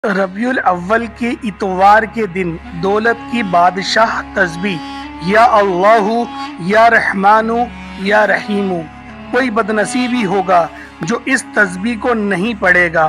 रबीउल अव्वल के इतवार के दिन दौलत की बादशाह तस्बीह या अल्लाहु या रहमानु या रहीमु। कोई बदनसीबी होगा जो इस तस्बीह को नहीं पढ़ेगा।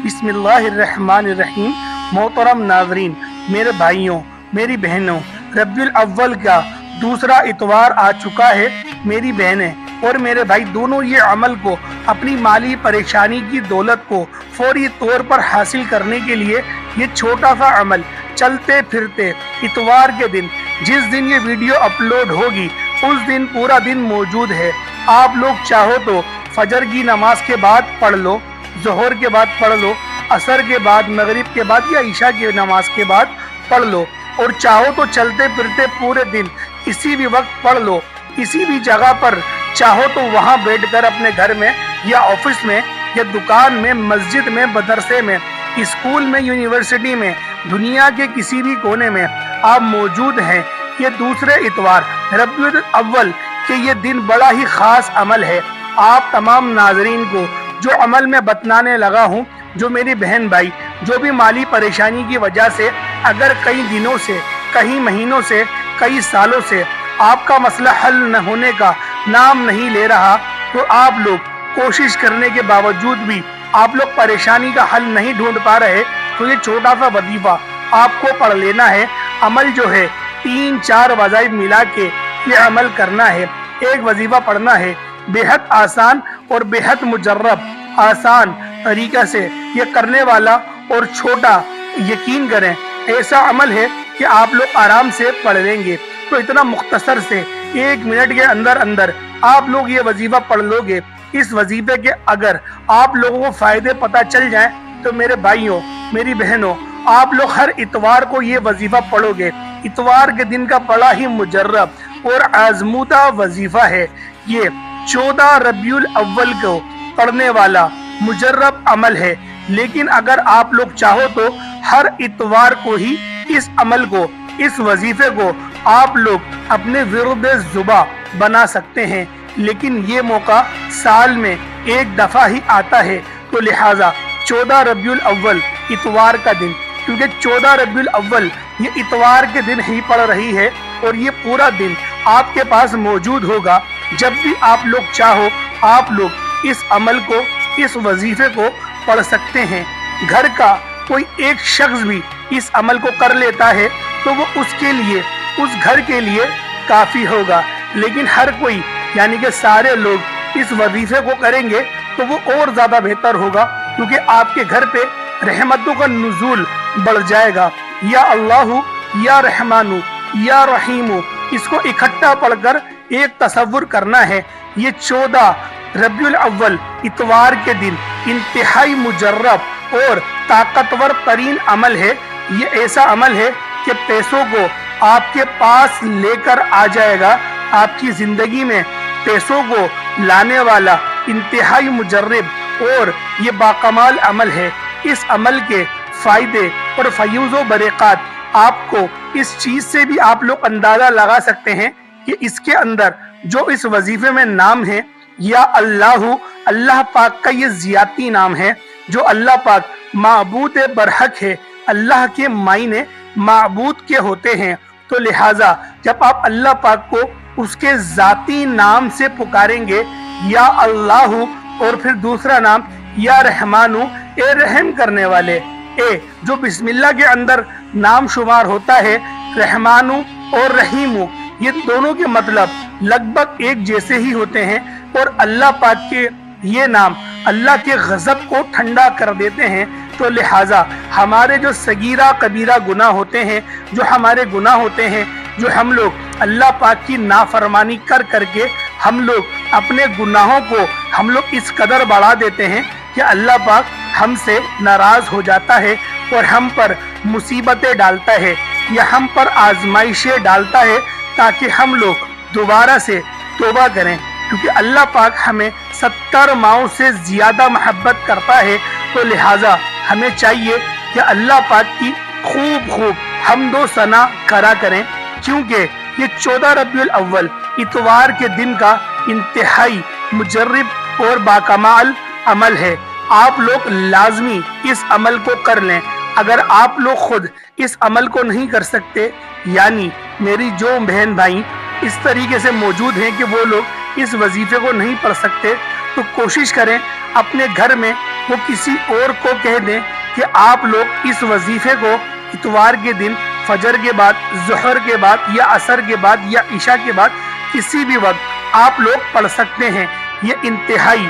बिस्मिल्लाहिर्रहमानिर्रहीम। मोहतरम नाज़रीन, मेरे भाइयों, मेरी बहनों, रबीउल अव्वल का दूसरा इतवार आ चुका है। मेरी बहनें और मेरे भाई दोनों ये अमल को अपनी माली परेशानी की दौलत को फौरी तौर पर हासिल करने के लिए ये छोटा सा अमल चलते फिरते इतवार के दिन, जिस दिन ये वीडियो अपलोड होगी उस दिन पूरा दिन मौजूद है। आप लोग चाहो तो फजर की नमाज के बाद पढ़ लो, जोहर के बाद पढ़ लो, असर के बाद, मगरिब के बाद या ईशा की नमाज के बाद पढ़ लो, और चाहो तो चलते फिरते पूरे दिन किसी भी वक्त पढ़ लो। किसी भी जगह पर चाहो तो वहाँ बैठकर अपने घर में या ऑफिस में या दुकान में, मस्जिद में, मदरसे में, स्कूल में, यूनिवर्सिटी में, दुनिया के किसी भी कोने में आप मौजूद हैं। ये दूसरे इतवार रबीउल अव्वल के ये दिन बड़ा ही खास अमल है। आप तमाम नाजरीन को जो अमल में बतलाने लगा हूँ, जो मेरी बहन भाई जो भी माली परेशानी की वजह से अगर कई दिनों से, कई महीनों से, कई सालों से आपका मसला हल न होने का नाम नहीं ले रहा, तो आप लोग कोशिश करने के बावजूद भी आप लोग परेशानी का हल नहीं ढूंढ पा रहे, तो ये छोटा सा वजीफा आपको पढ़ लेना है। अमल जो है 3-4 वज़ाइफ मिला के ये अमल करना है। एक वजीफा पढ़ना है, बेहद आसान और बेहद मुजर्रब, आसान तरीका से ये करने वाला और छोटा, यकीन करें ऐसा अमल है कि आप लोग आराम से पढ़ लेंगे। तो इतना मुख्तसर से 1 मिनट के अंदर अंदर आप लोग ये वजीफा पढ़ लोगे। इस वजीफे के अगर आप लोगों को फायदे पता चल जाएं, तो मेरे भाइयों, मेरी बहनों, आप लोग हर इतवार को ये वजीफा पढ़ोगे। इतवार के दिन का बड़ा ही मुजर्रब और आजमूदा वजीफा है। ये 14 रबीउल अव्वल को पढ़ने वाला मुजर्रब अमल है। लेकिन अगर आप लोग चाहो तो हर इतवार को ही इस अमल को, इस वजीफे को आप लोग अपने विरुद्ध जुबा बना सकते हैं। लेकिन ये मौका साल में एक दफा ही आता है, तो लिहाजा 14 रबीउल अव्वल इतवार का दिन, क्योंकि 14 रबीउल अव्वल ये इतवार के दिन ही पड़ रही है और ये पूरा दिन आपके पास मौजूद होगा। जब भी आप लोग चाहो आप लोग इस अमल को, इस वजीफे को पढ़ सकते हैं। घर का कोई एक शख्स भी इस अमल को कर लेता है तो वो उसके लिए, उस घर के लिए काफ़ी होगा। लेकिन हर कोई, यानी कि सारे लोग इस वजीफे को करेंगे तो वो और ज़्यादा बेहतर होगा, क्योंकि आपके घर पे रहमतों का नुज़ूल बढ़ जाएगा। या अल्लाहु या रहमानु या रहीमु, इसको इकट्ठा पढ़कर एक तसव्वुर करना है। ये 14 रबीउल अव्वल इतवार के दिन इंतहाई मुजर्रब और ताकतवर तरीन अमल है। ये ऐसा अमल है कि पैसों को आपके पास लेकर आ जाएगा। आपकी जिंदगी में पैसों को लाने वाला इंतहाई मुजर्रब और ये बाकमाल अमल है। इस अमल के फायदे और फयूज़ व बरक़ात आपको इस चीज़ से भी आप लोग अंदाज़ा लगा सकते हैं कि इसके अंदर जो इस वजीफे में नाम है या अल्लाहु, अल्लाह पाक का ये ज़ियाती नाम है। जो अल्लाह पाक माबूद बरहक है, अल्लाह के मायने माबूद के होते हैं। तो लिहाजा जब आप अल्लाह पाक को उसके ज़ाती नाम से पुकारेंगे, या अल्लाहु, और फिर दूसरा नाम या रहमानु, ए रहम करने वाले, ए जो बिस्मिल्लाह के अंदर नाम शुमार होता है, रहमानु और रहीमु, ये दोनों के मतलब लगभग एक जैसे ही होते हैं। और अल्लाह पाक के ये नाम अल्लाह के गज़ब को ठंडा कर देते हैं। तो लिहाजा हमारे जो सगीरा कबीरा गुनाह होते हैं, जो हमारे गुनाह होते हैं, जो हम लोग अल्लाह पाक की नाफरमानी कर करके हम लोग अपने गुनाहों को हम लोग इस कदर बढ़ा देते हैं कि अल्लाह पाक हमसे नाराज़ हो जाता है और हम पर मुसीबतें डालता है या हम पर आजमाइशें डालता है, ताकि हम लोग दोबारा से तौबा करें। क्योंकि अल्लाह पाक हमें 70 माओं से ज़्यादा मोहब्बत करता है। तो लिहाजा हमें चाहिए कि अल्लाह पाक की खूब हम्दो सना करा करें, क्योंकि ये 14 रबीउल अव्वल इतवार के दिन का इंतहाई मुजर्रब और बाकमाल अमल है। आप लोग लाजमी इस अमल को कर लें। अगर आप लोग खुद इस अमल को नहीं कर सकते, यानी मेरी जो बहन भाई इस तरीके से मौजूद हैं कि वो लोग इस वजीफे को नहीं पढ़ सकते, तो कोशिश करें अपने घर में वो किसी और को कह दें कि आप लोग इस वजीफे को इतवार के दिन फजर के बाद, ज़ोहर के बाद या असर के बाद या इशा के बाद किसी भी वक्त आप लोग पढ़ सकते हैं। ये इंतहाई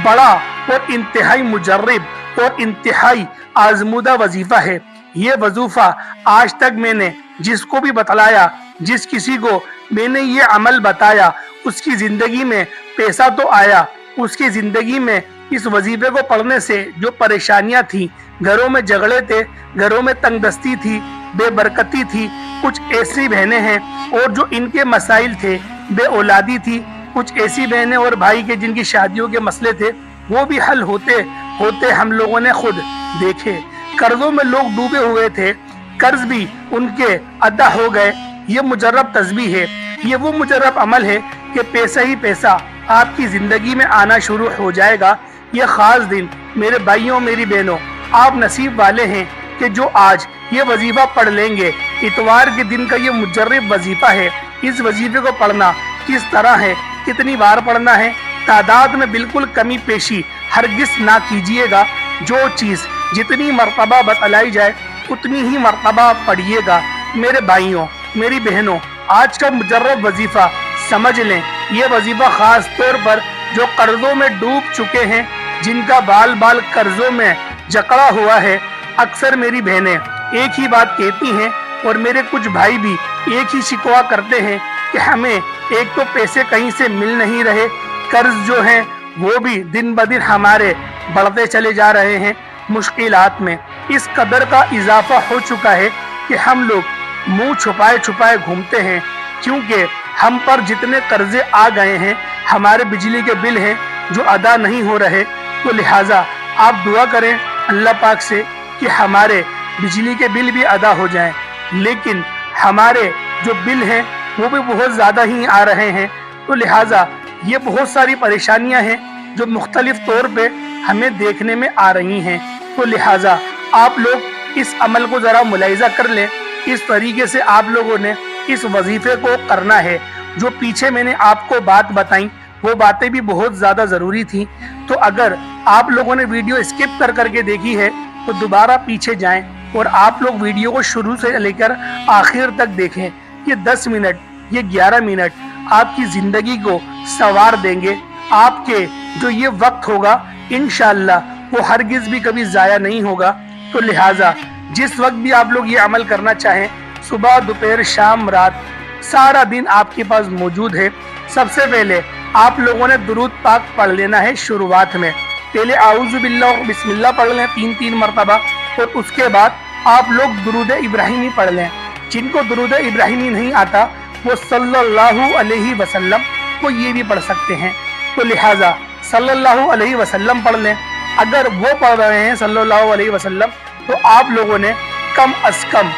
बड़ा और इंतहाई मुजर्रब और इंतहाई आजमूदा वजीफा है। ये वजीफा आज तक मैंने जिसको भी बतलाया, जिस किसी को मैंने ये अमल बताया, उसकी जिंदगी में पैसा तो आया, उसकी जिंदगी में इस वजीफे को पढ़ने से जो परेशानियां थी, घरों में झगड़े थे, घरों में तंगदस्ती थी, बेबरकती थी, कुछ ऐसी बहनें हैं और जो इनके मसाइल थे, बे औलादी थी, कुछ ऐसी बहनें और भाई के जिनकी शादियों के मसले थे, वो भी हल होते होते हम लोगों ने खुद देखे। कर्जों में लोग डूबे हुए थे, कर्ज भी उनके अदा हो गए। ये मुजर्रब तस्बीह है, ये वो मुजर्रब अमल है कि पैसा ही पैसा आपकी जिंदगी में आना शुरू हो जाएगा। ये खास दिन मेरे भाइयों, मेरी बहनों, आप नसीब वाले हैं कि जो आज ये वजीफा पढ़ लेंगे। इतवार के दिन का ये मुजर्रब वजीफा है। इस वजीफे को पढ़ना किस तरह है, कितनी बार पढ़ना है, तादाद में बिल्कुल कमी पेशी हरगिज ना कीजिएगा। जो चीज़ जितनी मर्तबा बतलाई जाए उतनी ही मर्तबा पढ़िएगा। मेरे भाइयों, मेरी बहनों, आज का मुजर्रब वजीफा समझ लें। ये वजीफा खास तौर पर जो कर्जों में डूब चुके हैं, जिनका बाल बाल कर्जों में जकड़ा हुआ है, अक्सर मेरी बहनें एक ही बात कहती हैं और मेरे कुछ भाई भी एक ही शिकवा करते हैं कि हमें एक तो पैसे कहीं से मिल नहीं रहे, कर्ज जो हैं वो भी दिन ब दिन हमारे बढ़ते चले जा रहे हैं। मुश्किलात में इस कदर का इजाफा हो चुका है कि हम लोग मुंह छुपाए छुपाए घूमते हैं, क्योंकि हम पर जितने कर्जे आ गए हैं, हमारे बिजली के बिल हैं जो अदा नहीं हो रहे। तो लिहाजा आप दुआ करें अल्लाह पाक से कि हमारे बिजली के बिल भी अदा हो जाएं, लेकिन हमारे जो बिल हैं वो भी बहुत ज़्यादा ही आ रहे हैं। तो लिहाजा ये बहुत सारी परेशानियां हैं जो मुख्तलिफ तौर पे हमें देखने में आ रही हैं। तो लिहाजा आप लोग इस अमल को ज़रा मुलाहिजा कर लें। इस तरीके से आप लोगों ने इस वजीफे को करना है। जो पीछे मैंने आपको बात बताई वो बातें भी बहुत ज़्यादा ज़रूरी थी। तो अगर आप लोगों ने वीडियो स्किप कर करके देखी है तो दोबारा पीछे जाएं और आप लोग वीडियो को शुरू से लेकर आखिर तक देखें। ये 10 मिनट, ये 11 मिनट आपकी ज़िंदगी को संवार देंगे। आपके जो ये वक्त होगा इंशाअल्लाह वो हरगिज़ भी कभी ज़ाया नहीं होगा। तो लिहाजा जिस वक्त भी आप लोग ये अमल करना चाहें, सुबह, दोपहर, शाम, रात, सारा दिन आपके पास मौजूद है। सबसे पहले आप लोगों ने दुरूद पाक पढ़ लेना है। शुरुआत में पहले आऊज़ु बिल्लाह और बिस्मिल्लाह पढ़ लें 3-3 मरतबा, और उसके बाद आप लोग दुरूद इब्राहिमी पढ़ लें। जिनको दुरूद इब्राहिमी नहीं आता वो सल्लल्लाहु अलैहि वसल्लम को ये भी पढ़ सकते हैं। तो लिहाजा सल्लल्लाहु अलैहि वसल्लम पढ़ लें। अगर वो पढ़ रहे हैं सल्लल्लाहु अलैहि वसल्लम, तो आप लोगों ने कम अज कम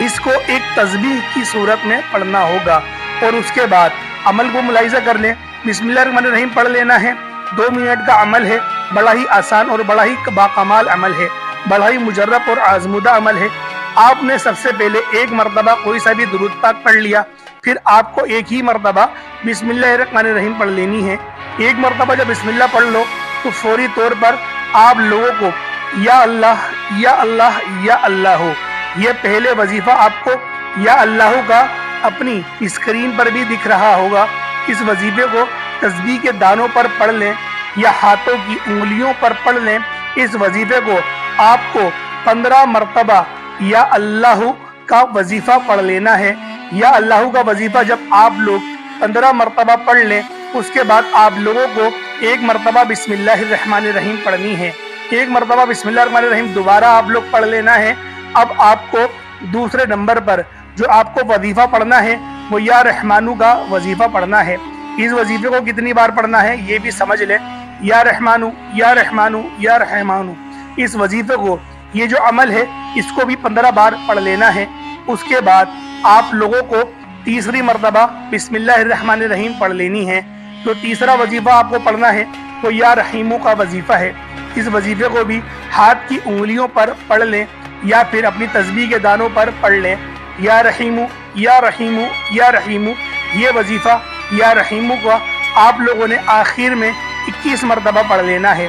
इसको एक तस्बीह की सूरत में पढ़ना होगा। और उसके बाद अमल को मुलाहिजा कर लें। बिस्मिल्लाहिर्रहमानिर्रहीम पढ़ लेना है। 2 मिनट का अमल है, बड़ा ही आसान और बड़ा ही बाकमाल अमल है, बड़ा ही मुजर्रब और आजमूदा अमल है। आपने सबसे पहले एक मरतबा कोई सा भी दुरूद पाक पढ़ लिया, फिर आपको एक ही मरतबा बिस्मिल्लाहिर्रहमानिर्रहीम पढ़ लेनी है। एक मरतबा जब बिस्मिल्लाह पढ़ लो तो फौरी तौर पर आप लोगों को या अल्लाह या अल्लाह या अल्लाह हो, ये पहले वजीफा आपको या अल्लाह का अपनी स्क्रीन पर भी दिख रहा होगा। इस वजीफे को तस्बीह के दानों पर पढ़ लें या हाथों की उंगलियों पर पढ़ लें। इस वजीफे को आपको 15 मरतबा या अल्लाह का वजीफा पढ़ लेना है। या अल्लाह का वजीफा जब आप लोग 15 मरतबा पढ़ लें, उसके बाद आप लोगों को एक मरतबा बिस्मिल्लाहिर्रहमानिर्रहीम पढ़नी है। एक मरतबा बिस्मिल्लाहिर्रहमानिर्रहीम दोबारा आप लोग पढ़ लेना है। अब आपको दूसरे नंबर पर जो आपको वजीफा पढ़ना है वो या रहमानू का वजीफा पढ़ना है। इस वजीफे को कितनी बार पढ़ना है ये भी समझ लें। या रहमानू या रहमानू या रहमानू, इस वजीफे को, ये जो अमल है इसको भी 15 बार पढ़ लेना है। उसके बाद आप लोगों को तीसरी मरतबा बिस्मिल्लाहिर्रहमानिर्रहीम पढ़ लेनी है। जो तीसरा वजीफा आपको पढ़ना है वो या रहीमू का वजीफा है। इस वजीफे को भी हाथ की उंगलियों पर पढ़ लें یا پھر اپنی تسبیح کے دانوں پر پڑھ لیں یا رحیمو یا رحیمو یا رحیمو۔ یہ وظیفہ یا رحیمو کو آپ لوگوں نے آخر میں 21 مرتبہ پڑھ لینا ہے۔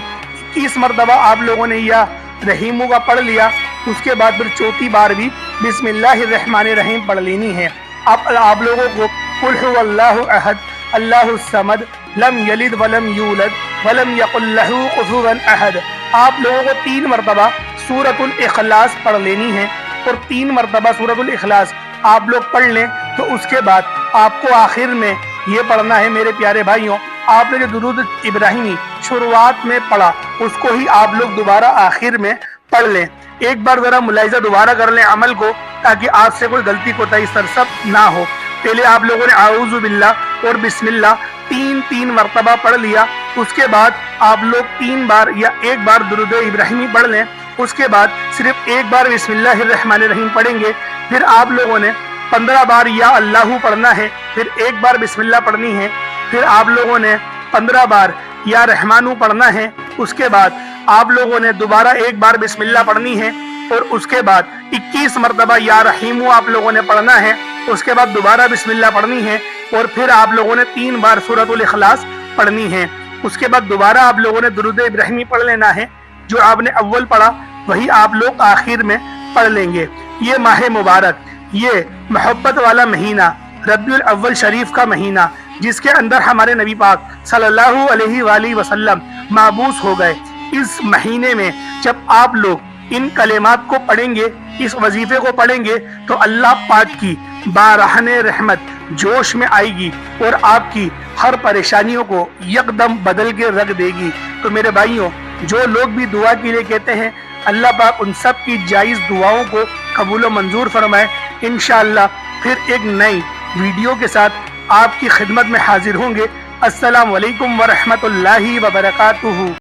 21 مرتبہ آپ لوگوں نے یا رحیمو کا پڑھ لیا، اس کے بعد پھر چوتھی بار بھی بسم اللہ الرحمن الرحیم پڑھ لینی ہے۔ اب آپ لوگوں کو قل هو اللہ احد اللہ الصمد لم یلد ولم یولد ولم یکن لہ کفوا احد، آپ لوگوں کو 3 مرتبہ سورۃ الاخلاص پڑھ لینی ہے، اور 3 مرتبہ سورۃ الاخلاص آپ لوگ پڑھ لیں تو اس کے بعد آپ کو آخر میں یہ پڑھنا ہے میرے پیارے بھائیوں، آپ نے جو درود ابراہیمی شروعات میں پڑھا اس کو ہی آپ لوگ دوبارہ آخر میں پڑھ لیں۔ ایک بار ذرا ملاحظہ دوبارہ کر لیں عمل کو، تاکہ آپ سے کوئی غلطی کوتاہی سرزد نہ ہو۔ پہلے آپ لوگوں نے اعوذ باللہ اور بسم اللہ 3 مرتبہ پڑھ لیا، اس کے بعد آپ لوگ 3 بار یا 1 بار درود ابراہیمی پڑھ لیں، اس کے بعد صرف 1 بار بسم اللہ الرحمن الرحیم پڑھیں گے۔ پھر آپ لوگوں نے 15 بار یا اللہ پڑھنا ہے، پھر 1 بار بسم اللہ پڑھنی ہے، پھر آپ لوگوں نے 15 بار یا رحمانو پڑھنا ہے، اس کے بعد آپ لوگوں نے دوبارہ 1 بار بسم اللہ پڑھنی ہے، اور اس کے بعد 21 مرتبہ یا رحیمو آپ لوگوں نے پڑھنا ہے، اس کے بعد دوبارہ بسم اللہ پڑھنی ہے، اور پھر آپ لوگوں نے 3 بار سورۃ الاخلاص پڑھنی ہے۔ اس کے بعد دوبارہ آپ لوگوں نے درود ابراہیمی پڑھ لینا ہے، جو آپ نے اول پڑھا وہی آپ لوگ آخر میں پڑھ لیں گے۔ یہ ماہ مبارک، یہ محبت والا مہینہ، ربیع الاول شریف کا مہینہ، جس کے اندر ہمارے نبی پاک صلی اللہ علیہ وآلہ وسلم مابعوث ہو گئے، اس مہینے میں جب آپ لوگ ان کلمات کو پڑھیں گے، اس وظیفے کو پڑھیں گے، تو اللہ پاک کی بارہن رحمت جوش میں آئے گی اور آپ کی ہر پریشانیوں کو یکدم بدل کے رکھ دے گی۔ تو میرے بھائیوں، جو لوگ بھی دعا کے لیے کہتے ہیں، اللہ پاک ان سب کی جائز دعاؤں کو قبول و منظور فرمائے۔ انشاءاللہ پھر ایک نئی ویڈیو کے ساتھ آپ کی خدمت میں حاضر ہوں گے۔ السلام علیکم ورحمۃ اللہ وبرکاتہ۔